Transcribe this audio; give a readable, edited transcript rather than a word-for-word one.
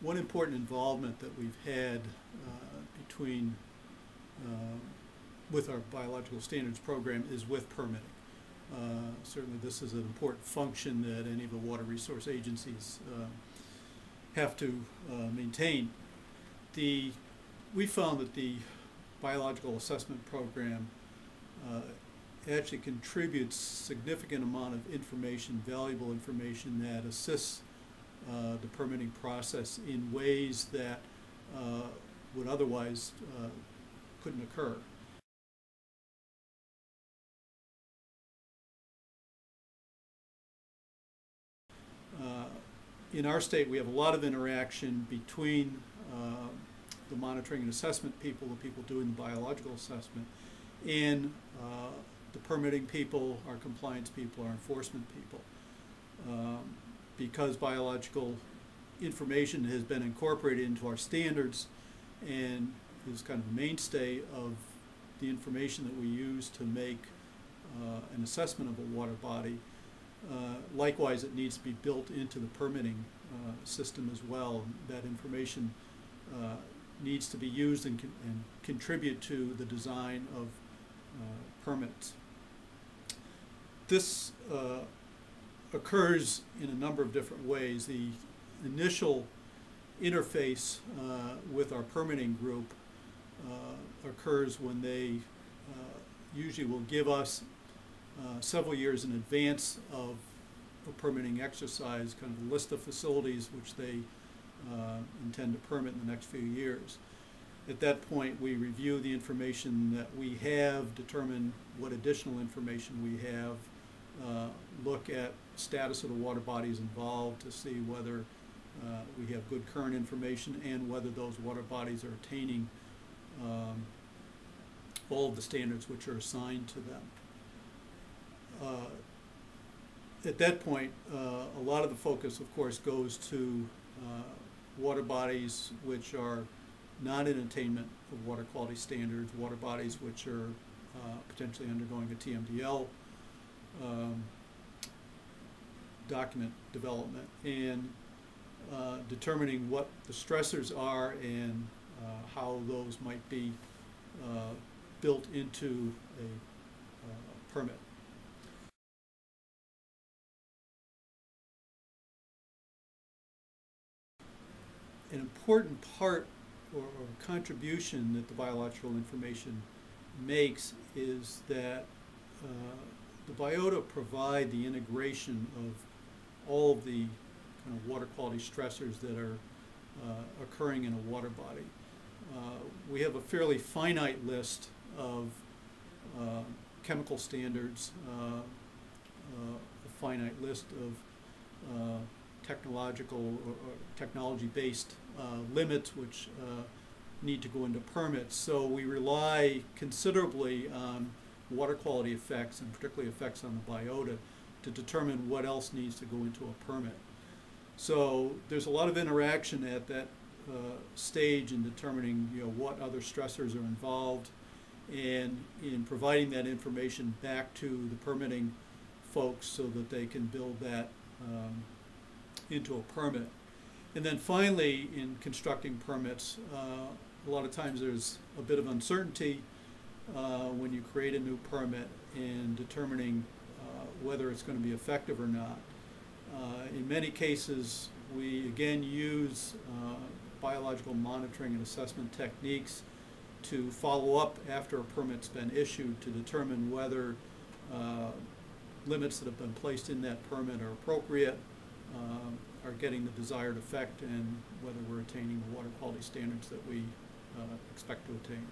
one important involvement that we've had between with our biological standards program is with permitting. Certainly this is an important function that any of the water resource agencies have to maintain. We found that the biological assessment program actually contributes significant amount of information, valuable information that assists the permitting process in ways that would otherwise couldn't occur. In our state, we have a lot of interaction between the monitoring and assessment people, the people doing the biological assessment, and the permitting people, our compliance people, our enforcement people. Because biological information has been incorporated into our standards and is kind of the mainstay of the information that we use to make an assessment of a water body. Likewise, it needs to be built into the permitting system as well. That information needs to be used and contribute to the design of permits. This occurs in a number of different ways. The initial interface with our permitting group occurs when they usually will give us several years in advance of a permitting exercise, kind of a list of facilities which they intend to permit in the next few years. At that point, we review the information that we have, determine what additional information we have, look at status of the water bodies involved to see whether we have good current information and whether those water bodies are attaining all of the standards which are assigned to them. At that point, a lot of the focus, of course, goes to water bodies which are not in attainment of water quality standards, water bodies which are potentially undergoing a TMDL document development, and determining what the stressors are and how those might be built into a permit. An important part or contribution that the biological information makes is that the biota provide the integration of all of the kind of water quality stressors that are occurring in a water body. We have a fairly finite list of chemical standards, a finite list of technological or technology-based limits which need to go into permits. So we rely considerably on water quality effects, and particularly effects on the biota, to determine what else needs to go into a permit. So there's a lot of interaction at that stage in determining, what other stressors are involved, and in providing that information back to the permitting folks so that they can build that into a permit. And then finally, in constructing permits, a lot of times there's a bit of uncertainty when you create a new permit in determining whether it's going to be effective or not. In many cases, we again use biological monitoring and assessment techniques to follow up after a permit's been issued to determine whether limits that have been placed in that permit are appropriate, are getting the desired effect, and whether we're attaining the water quality standards that we expect to attain.